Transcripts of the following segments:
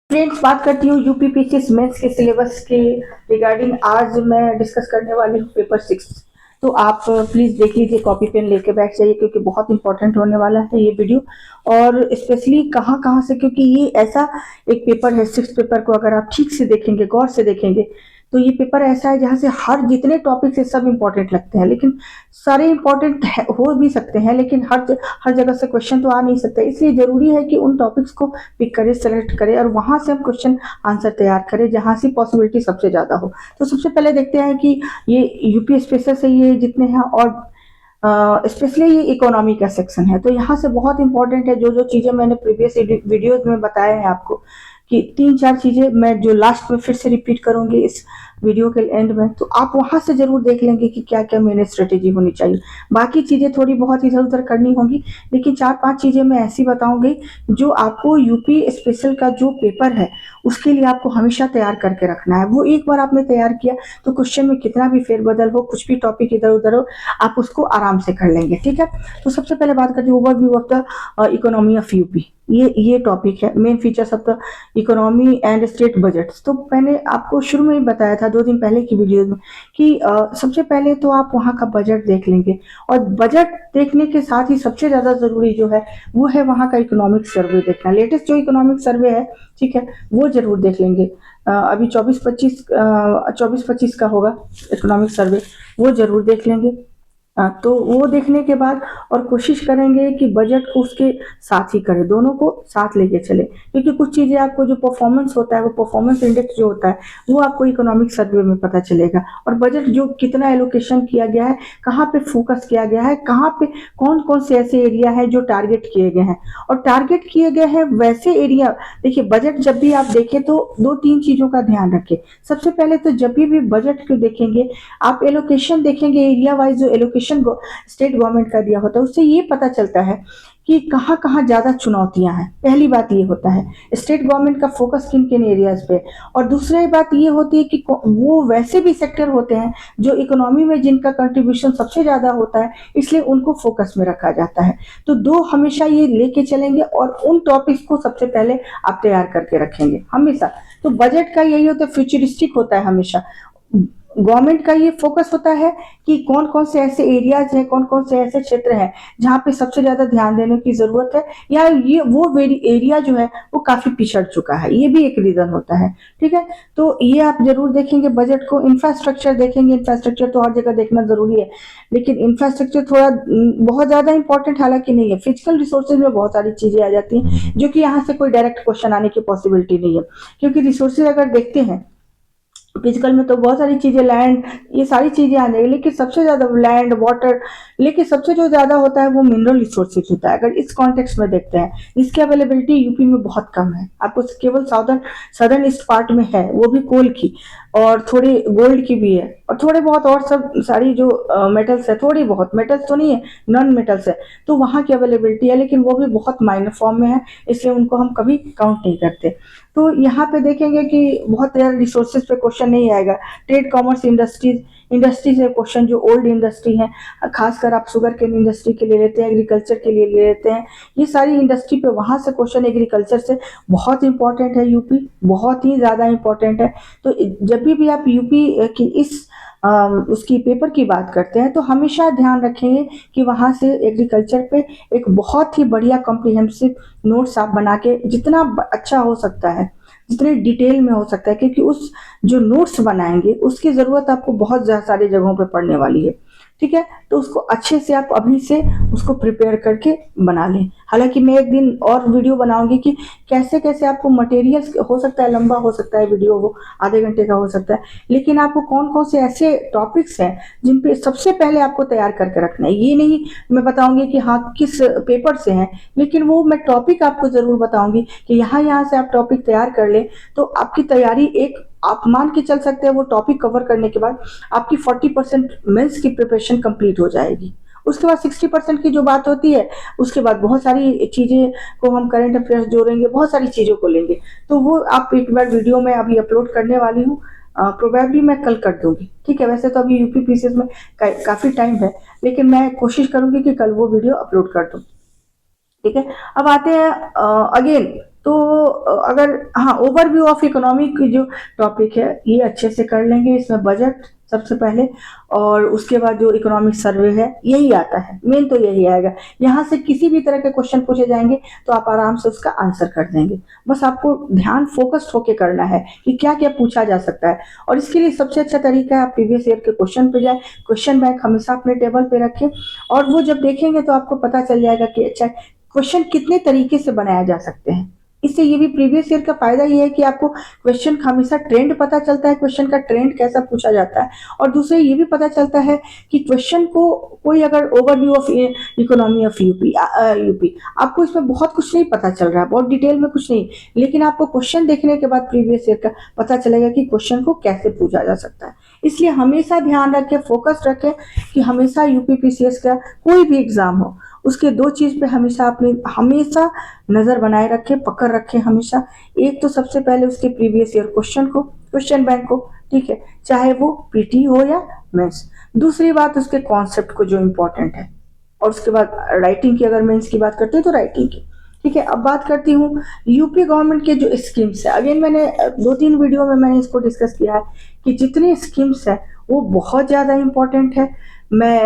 Friends, बात करती हूँ यूपीपीसीएस मेंस के सिलेबस के रिगार्डिंग। आज मैं डिस्कस करने वाली हूँ पेपर 6। तो आप प्लीज देख लीजिए, कॉपी पेन लेके बैठ जाइए क्योंकि बहुत इंपॉर्टेंट होने वाला है ये वीडियो। और स्पेशली कहाँ कहाँ से, क्योंकि ये ऐसा एक पेपर है, 6 पेपर को अगर आप ठीक से देखेंगे, गौर से देखेंगे, तो ये पेपर ऐसा है जहाँ से हर जितने टॉपिक है सब इंपॉर्टेंट लगते हैं। लेकिन सारे इंपॉर्टेंट हो भी सकते हैं, लेकिन हर जगह से क्वेश्चन तो आ नहीं सकते। इसलिए जरूरी है कि उन टॉपिक्स को पिक करें, सेलेक्ट करें और वहां से हम क्वेश्चन आंसर तैयार करें जहां से पॉसिबिलिटी सबसे ज्यादा हो। तो सबसे पहले देखते हैं कि ये यूपी स्पेशल से ये जितने हैं, और स्पेशली ये इकोनॉमी का सेक्शन है। तो यहाँ से बहुत इंपॉर्टेंट है जो जो चीजें मैंने प्रीवियस वीडियोज में बताया है आपको, कि 3-4 चीजें मैं जो लास्ट में फिर से रिपीट करूंगी इस वीडियो के एंड में, तो आप वहां से जरूर देख लेंगे कि क्या क्या मेन स्ट्रेटेजी होनी चाहिए। बाकी चीजें थोड़ी बहुत इधर उधर करनी होगी, लेकिन 4-5 चीजें मैं ऐसी बताऊंगी जो आपको यूपी स्पेशल का जो पेपर है उसके लिए आपको हमेशा तैयार करके रखना है। वो एक बार आपने तैयार किया तो क्वेश्चन में कितना भी फेरबदल हो, कुछ भी टॉपिक इधर उधर हो, आप उसको आराम से कर लेंगे। ठीक है, तो सबसे पहले बात करते हैं overview of the economy of UP. ये टॉपिक है, main features of the economy and state budget. तो मैंने आपको शुरू में ही बताया था 2 दिन पहले की वीडियो में कि सबसे पहले तो आप वहाँ का बजट देख लेंगे, और बजट देखने के साथ ही सबसे ज्यादा जरूरी जो है वो है वहाँ का इकोनॉमिक सर्वे देखना। लेटेस्ट जो इकोनॉमिक सर्वे है, ठीक है, वो जरूर देख लेंगे। अभी 24-25 का होगा इकोनॉमिक सर्वे, वो जरूर देख लेंगे। तो वो देखने के बाद और कोशिश करेंगे कि बजट को उसके साथ ही करें, दोनों को साथ लेके चले, क्योंकि कुछ चीजें आपको जो परफॉर्मेंस होता है, वो परफॉर्मेंस इंडेक्स जो होता है वो आपको इकोनॉमिक सर्वे में पता चलेगा। और बजट जो कितना एलोकेशन किया गया है, कहाँ पे फोकस किया गया है, कहाँ पे कौन कौन से ऐसे एरिया है जो टारगेट किए गए हैं, और टारगेट किए गए हैं वैसे एरिया। देखिए, बजट जब भी आप देखें तो 2-3 चीजों का ध्यान रखें। सबसे पहले तो जब भी बजट को देखेंगे, आप एलोकेशन देखेंगे, एरिया वाइज जो एलोकेशन स्टेट गवर्नमेंट का दिया होता है, उससे ये पता चलता है कि कहाँ कहाँ ज्यादा चुनौतियां हैं। पहली बात ये होता है स्टेट गवर्नमेंट का फोकस किन किन एरियाज पे। और दूसरी बात ये होती है कि वो वैसे भी सेक्टर होते हैं जो इकोनॉमी में जिनका कंट्रीब्यूशन सबसे ज्यादा होता है, इसलिए उनको फोकस में रखा जाता है। तो 2 हमेशा ये लेके चलेंगे और उन टॉपिक्स को सबसे पहले आप तैयार करके रखेंगे हमेशा। तो बजट का यही होता है, फ्यूचरिस्टिक होता है हमेशा। गवर्नमेंट का ये फोकस होता है कि कौन कौन से ऐसे एरियाज हैं, कौन कौन से ऐसे क्षेत्र हैं जहाँ पे सबसे ज्यादा ध्यान देने की जरूरत है, या ये वो एरिया जो है वो काफी पिछड़ चुका है, ये भी एक रीजन होता है। ठीक है, तो ये आप जरूर देखेंगे बजट को। इंफ्रास्ट्रक्चर देखेंगे, इंफ्रास्ट्रक्चर तो हर जगह देखना जरूरी है, लेकिन इंफ्रास्ट्रक्चर थोड़ा बहुत ज्यादा इंपॉर्टेंट हालांकि नहीं है। फिजिकल रिसोर्सेज में बहुत सारी चीजें आ जाती हैं जो कि यहाँ से कोई डायरेक्ट क्वेश्चन आने की पॉसिबिलिटी नहीं है, क्योंकि रिसोर्सेज अगर देखते हैं फिजिकल में तो बहुत सारी चीजें, लैंड, ये सारी चीजें आ जाएगी, लेकिन सबसे ज्यादा लैंड, वाटर, लेकिन सबसे जो ज्यादा होता है वो मिनरल रिसोर्सेज होता है। अगर इस कॉन्टेक्स्ट में देखते हैं, जिसकी अवेलेबिलिटी यूपी में बहुत कम है, आपको केवल सदर्न ईस्ट पार्ट में है, वो भी कोल की, और थोड़ी गोल्ड की भी है, और थोड़े बहुत और सब सारी जो मेटल्स है, थोड़ी बहुत मेटल्स तो नहीं है, नॉन मेटल्स है, तो वहाँ की अवेलेबिलिटी है, लेकिन वो भी बहुत माइनर फॉर्म में है, इसलिए उनको हम कभी काउंट नहीं करते। तो यहाँ पे देखेंगे कि बहुत ज्यादा रिसोर्सेज पे क्वेश्चन नहीं आएगा। ट्रेड, कॉमर्स, इंडस्ट्री से क्वेश्चन जो ओल्ड इंडस्ट्री है, खासकर आप शुगर केन इंडस्ट्री के लिए लेते हैं, एग्रीकल्चर के लिए ले लेते हैं, ये सारी इंडस्ट्री पे वहां से क्वेश्चन एग्रीकल्चर से बहुत इंपॉर्टेंट है। यूपी बहुत ही ज्यादा इंपॉर्टेंट है। तो जब भी आप यूपी की इस उसकी पेपर की बात करते हैं तो हमेशा ध्यान रखेंगे कि वहां से एग्रीकल्चर पे एक बहुत ही बढ़िया कॉम्प्रिहेंसिव नोट्स आप बना के, जितना अच्छा हो सकता है, जितने डिटेल में हो सकता है, क्योंकि उस जो नोट्स बनाएंगे उसकी जरूरत आपको बहुत सारी जगहों पे पड़ने वाली है। ठीक है, तो उसको अच्छे से आप अभी से उसको प्रिपेयर करके बना लें। हालांकि मैं एक दिन और वीडियो बनाऊंगी कि कैसे कैसे आपको मटेरियल्स, हो सकता है लंबा हो सकता है वीडियो, वो आधे घंटे का हो सकता है, लेकिन आपको कौन कौन से ऐसे टॉपिक्स हैं जिन पे सबसे पहले आपको तैयार करके रखना है। ये नहीं मैं बताऊंगी कि हाँ किस पेपर से हैं, लेकिन वो मैं टॉपिक आपको जरूर बताऊंगी कि यहाँ यहाँ से आप टॉपिक तैयार कर ले, तो आपकी तैयारी एक, आप मान के चल सकते हैं वो टॉपिक कवर करने के बाद आपकी 40% मेंस की प्रिपरेशन कंप्लीट हो जाएगी। उसके बाद 60% की जो बात होती है, उसके बाद बहुत सारी चीजें को हम करंट अफेयर्स जोड़ेंगे, बहुत सारी चीजों को लेंगे। तो वो आप एक बार वीडियो में अभी अपलोड करने वाली हूँ, प्रोबेबली मैं कल कर दूंगी। ठीक है, वैसे तो अभी यूपी पीसीएस में काफी टाइम है, लेकिन मैं कोशिश करूंगी कि कल वो वीडियो अपलोड कर दूं। ठीक है, अब आते हैं अगेन। तो अगर हाँ, ओवरव्यू ऑफ इकोनॉमिक जो टॉपिक है ये अच्छे से कर लेंगे। इसमें बजट सबसे पहले, और उसके बाद जो इकोनॉमिक सर्वे है यही आता है, मेन तो यही आएगा। यहाँ से किसी भी तरह के क्वेश्चन पूछे जाएंगे तो आप आराम से उसका आंसर कर देंगे। बस आपको ध्यान फोकस्ड होके करना है कि क्या क्या पूछा जा सकता है, और इसके लिए सबसे अच्छा तरीका है आप प्रीवियस ईयर के क्वेश्चन पे जाए। क्वेश्चन बैंक हमेशा अपने टेबल पे रखें, और वो जब देखेंगे तो आपको पता चल जाएगा कि अच्छा क्वेश्चन कितने तरीके से बनाया जा सकते हैं। इससे ये भी प्रीवियस ईयर का फायदा ये है कि आपको क्वेश्चन हमेशा ट्रेंड पता चलता है, क्वेश्चन का ट्रेंड कैसा पूछा जाता है, और दूसरे ये भी पता चलता है कि क्वेश्चन को कोई अगर overview of economy of UP आपको इसमें बहुत कुछ नहीं पता चल रहा है, बहुत डिटेल में कुछ नहीं, लेकिन आपको क्वेश्चन देखने के बाद प्रीवियस ईयर का पता चलेगा कि क्वेश्चन को कैसे पूछा जा सकता है। इसलिए हमेशा ध्यान रखें, फोकस रखें कि हमेशा यूपीपीसीएस का कोई भी एग्जाम हो उसके दो चीज पे हमेशा अपनी हमेशा नजर बनाए रखें, पकड़ रखें हमेशा। एक तो सबसे पहले उसके प्रीवियस ईयर क्वेश्चन को, क्वेश्चन बैंक को, ठीक है, चाहे वो पीटी हो या मेंस। दूसरी बात उसके कॉन्सेप्ट को जो इम्पोर्टेंट है, और उसके बाद राइटिंग की, अगर मेंस की बात करते हैं तो राइटिंग की, ठीक है। अब बात करती हूँ यूपी गवर्नमेंट के जो स्कीम्स है। अगेन मैंने 2-3 वीडियो में मैंने इसको डिस्कस किया है कि जितने स्कीम्स है वो बहुत ज़्यादा इम्पोर्टेंट है। मैं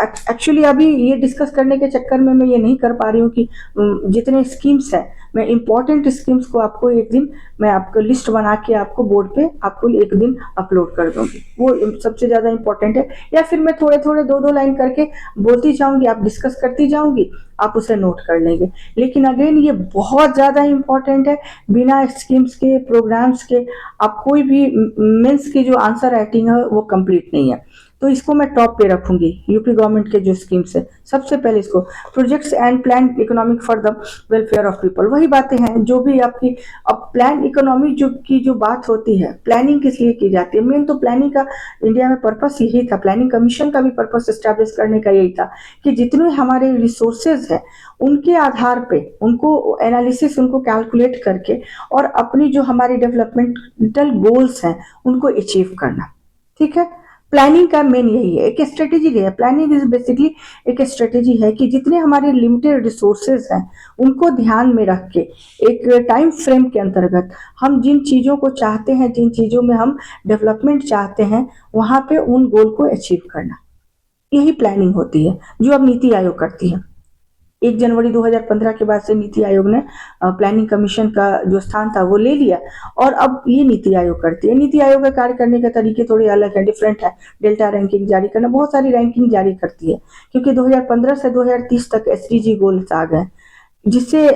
एक्चुअली अभी ये डिस्कस करने के चक्कर में मैं ये नहीं कर पा रही हूँ कि जितने स्कीम्स हैं मैं इम्पोर्टेंट स्कीम्स को आपको एक दिन मैं आपको लिस्ट बना के आपको बोर्ड पे आपको एक दिन अपलोड कर दूंगी, वो सबसे ज़्यादा इम्पोर्टेंट है। या फिर मैं थोड़े थोड़े 2-2 लाइन करके बोलती जाऊंगी, आप डिस्कस करती जाऊंगी, आप उसे नोट कर लेंगे। लेकिन अगेन ये बहुत ज़्यादा इम्पोर्टेंट है, बिना स्कीम्स के, प्रोग्राम्स के आप कोई भी मेंस की जो आंसर राइटिंग है वो कंप्लीट नहीं है। तो इसको मैं टॉप पे रखूंगी, यूपी गवर्नमेंट के जो स्कीम्स है। सबसे पहले इसको projects and plan economic for the welfare of people, वही बातें हैं जो भी आपकी। अब प्लान इकोनॉमी जो बात होती है, प्लानिंग किस लिए की जाती है, मेन तो प्लानिंग का इंडिया में पर्पस यही था, प्लानिंग कमीशन का भी पर्पस एस्टैब्लिश करने का यही था कि जितने हमारे रिसोर्सेज है उनके आधार पे उनको एनालिसिस, उनको कैलकुलेट करके और अपनी जो हमारी डेवलपमेंटल गोल्स हैं उनको अचीव करना, ठीक है। प्लानिंग का मेन यही है, एक स्ट्रेटेजी है। प्लानिंग इज बेसिकली एक स्ट्रेटेजी है कि जितने हमारे लिमिटेड रिसोर्सेज हैं उनको ध्यान में रख के एक टाइम फ्रेम के अंतर्गत हम जिन चीज़ों को चाहते हैं, जिन चीज़ों में हम डेवलपमेंट चाहते हैं, वहाँ पे उन गोल को अचीव करना, यही प्लानिंग होती है जो अब नीति आयोग करती है। 1 जनवरी 2015 के बाद से नीति आयोग ने प्लानिंग कमीशन का जो स्थान था वो ले लिया, और अब ये नीति आयोग करती है। नीति आयोग का कार्य करने के तरीके थोड़े अलग है, डिफरेंट है। डेल्टा रैंकिंग जारी करना, बहुत सारी रैंकिंग जारी करती है, क्योंकि 2015 से 2030 तक एसडीजी गोल्स आ गए, जिससे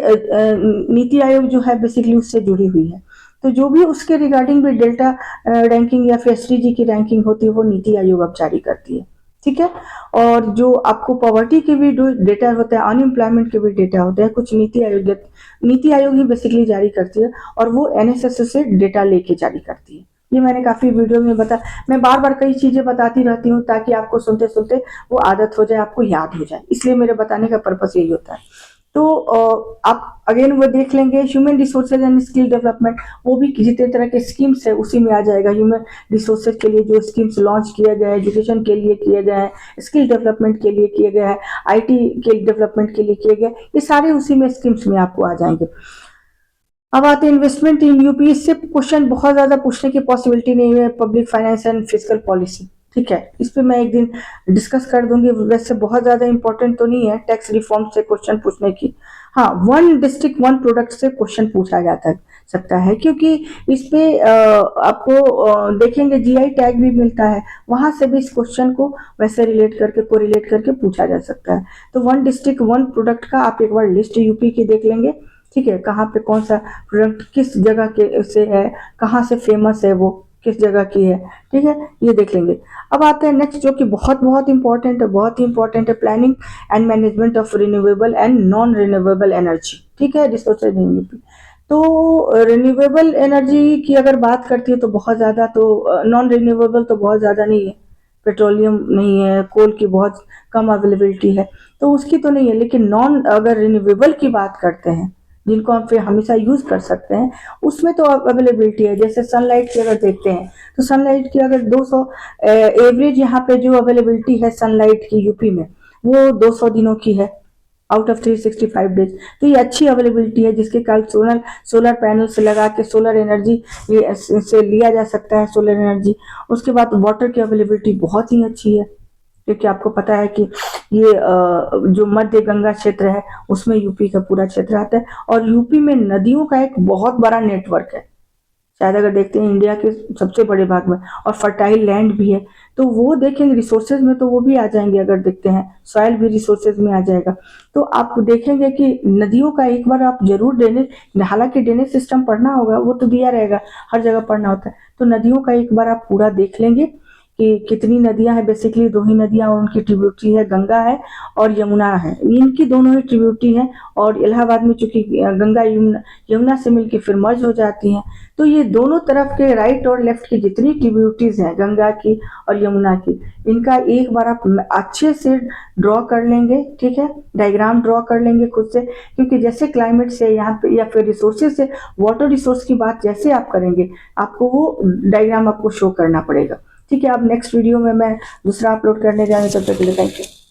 नीति आयोग जो है बेसिकली उससे जुड़ी हुई है। तो जो भी उसके रिगार्डिंग भी डेल्टा रैंकिंग या फिर एसडीजी की रैंकिंग होती है वो नीति आयोग अब जारी करती है, ठीक है। और जो आपको पॉवर्टी के भी जो डेटा होता है, अनएम्प्लॉयमेंट के भी डेटा होते हैं, कुछ नीति आयोग ही बेसिकली जारी करती है, और वो एनएसएस से डेटा लेके जारी करती है। ये मैंने काफी वीडियो में मैं बार बार कई चीजें बताती रहती हूँ ताकि आपको सुनते सुनते वो आदत हो जाए, आपको याद हो जाए, इसलिए मेरे बताने का पर्पस यही होता है। तो आप अगेन वो देख लेंगे human resources and skill development, वो भी जितने तरह के स्कीम्स है उसी में आ जाएगा। ह्यूमन रिसोर्सेज के लिए जो स्कीम्स लॉन्च किए गए हैं, एजुकेशन के लिए किए गए हैं, स्किल डेवलपमेंट के लिए किए गए हैं, आईटी के डेवलपमेंट के लिए किए गए, ये सारे उसी में स्कीम्स में आपको आ जाएंगे। अब आते हैं इन्वेस्टमेंट इन यूपी। इससे क्वेश्चन बहुत ज्यादा पूछने की पॉसिबिलिटी नहीं है, public finance and physical policy, ठीक है। इस पे मैं एक दिन डिस्कस कर दूंगी, वैसे बहुत ज्यादा इंपॉर्टेंट तो नहीं है टैक्स रिफॉर्म से क्वेश्चन पूछने की। हाँ, 1 डिस्ट्रिक्ट 1 प्रोडक्ट से क्वेश्चन पूछा जाता सकता है, क्योंकि इस पे आपको देखेंगे जीआई टैग भी मिलता है, वहां से भी इस क्वेश्चन को वैसे कोरिलेट करके पूछा जा सकता है। तो 1 डिस्ट्रिक्ट 1 प्रोडक्ट का आप एक बार लिस्ट यूपी की देख लेंगे, ठीक है, कहाँ पे कौन सा प्रोडक्ट किस जगह के से है, कहाँ से फेमस है, वो किस जगह की है, ठीक है, ये देख लेंगे। अब आते हैं नेक्स्ट जो कि बहुत बहुत इंपॉर्टेंट है, बहुत ही इंपॉर्टेंट है, planning and management of renewable and non renewable energy, ठीक है, रिसोर्सेज इन यूपी। तो रिन्यूएबल एनर्जी की अगर बात करती है तो बहुत ज़्यादा, तो नॉन रिन्यूएबल तो बहुत ज़्यादा नहीं है, पेट्रोलियम नहीं है, कोल की बहुत कम अवेलेबिलिटी है, तो उसकी तो नहीं है। लेकिन नॉन अगर रिन्यूएबल की बात करते हैं, जिनको हम फिर हमेशा यूज कर सकते हैं, उसमें तो अवेलेबिलिटी है। जैसे सनलाइट की अगर देखते हैं तो सनलाइट की अगर 200 एवरेज यहाँ पे जो अवेलेबिलिटी है सनलाइट की यूपी में, वो 200 दिनों की है। Out of 365 days. तो ये अच्छी अवेलेबिलिटी है, जिसके कारण सोलर पैनल से लगा के सोलर एनर्जी से लिया जा सकता है, सोलर एनर्जी। उसके बाद वाटर की अवेलेबिलिटी बहुत ही अच्छी है, क्योंकि आपको पता है कि ये जो मध्य गंगा क्षेत्र है उसमें यूपी का पूरा क्षेत्र आता है, और यूपी में नदियों का एक बहुत बड़ा नेटवर्क है, शायद अगर देखते हैं इंडिया के सबसे बड़े भाग में, और फर्टाइल लैंड भी है। तो वो देखेंगे रिसोर्सेज में, तो वो भी आ जाएंगे, अगर देखते हैं सॉइल भी रिसोर्सेज में आ जाएगा। तो आप देखेंगे कि नदियों का एक बार आप जरूर हालांकि ड्रेनेज सिस्टम पढ़ना होगा, वो तो दिया रहेगा, हर जगह पढ़ना होता है। तो नदियों का एक बार आप पूरा देख लेंगे कि कितनी नदियां हैं। बेसिकली दो ही नदियां और उनकी ट्रिब्यूटरी है, गंगा है और यमुना है। इनकी दोनों ही ट्रिब्यूटरी है, और इलाहाबाद में चूंकि गंगा यमुना से मिलकर फिर मर्ज हो जाती हैं। तो ये दोनों तरफ के राइट और लेफ्ट की जितनी ट्रिब्यूटरीज हैं गंगा की और यमुना की, इनका एक बार आप अच्छे से ड्रॉ कर लेंगे, ठीक है, डायग्राम ड्रॉ कर लेंगे खुद से, क्योंकि जैसे क्लाइमेट से यहाँ पे या फिर रिसोर्सेज से वाटर रिसोर्स की बात जैसे आप करेंगे, आपको वो डायग्राम आपको शो करना पड़ेगा। ठीक है, अब नेक्स्ट वीडियो में मैं दूसरा अपलोड करने जा रही हूँ, तब तक के लिए थैंक यू।